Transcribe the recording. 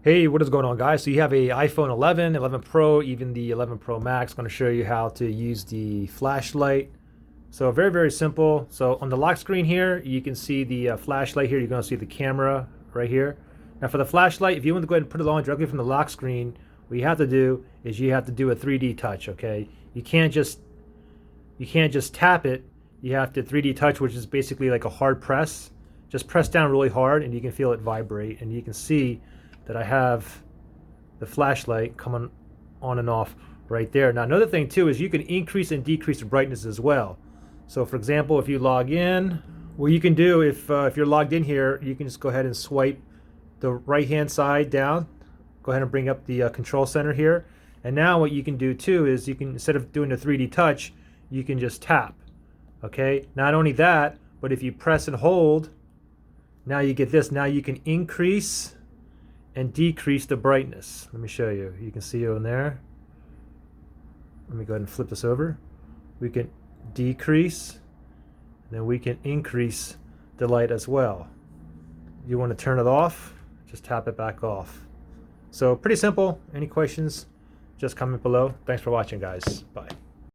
Hey, what is going on, guys? So you have a iPhone 11, 11 Pro, even the 11 Pro Max. I'm going to show you how to use the flashlight. So very, very simple. So on the lock screen here, you can see the flashlight here. You're going to see the camera right here. Now for the flashlight, if you want to go ahead and put it on directly from the lock screen, what you have to do is you have to do a 3D touch, okay? You can't just tap it. You have to 3D touch, which is basically like a hard press. Just press down really hard and you can feel it vibrate, and you can see that I have the flashlight coming on and off right there. Now another thing too is you can increase and decrease the brightness as well. So for example, if you log in, what you can do if you're logged in here, you can just go ahead and swipe the right hand side down. Go ahead and bring up the control center here. And now what you can do too is you can, instead of doing the 3D touch, you can just tap. Okay, not only that, but if you press and hold, now you get this. Now you can increase and decrease the brightness. Let me show you. You can see it in there. Let me go ahead and flip this over. We can decrease, then we can increase the light as well. You want to turn it off, just tap it back off. So pretty simple. Any questions, just comment below. Thanks for watching, guys. Bye.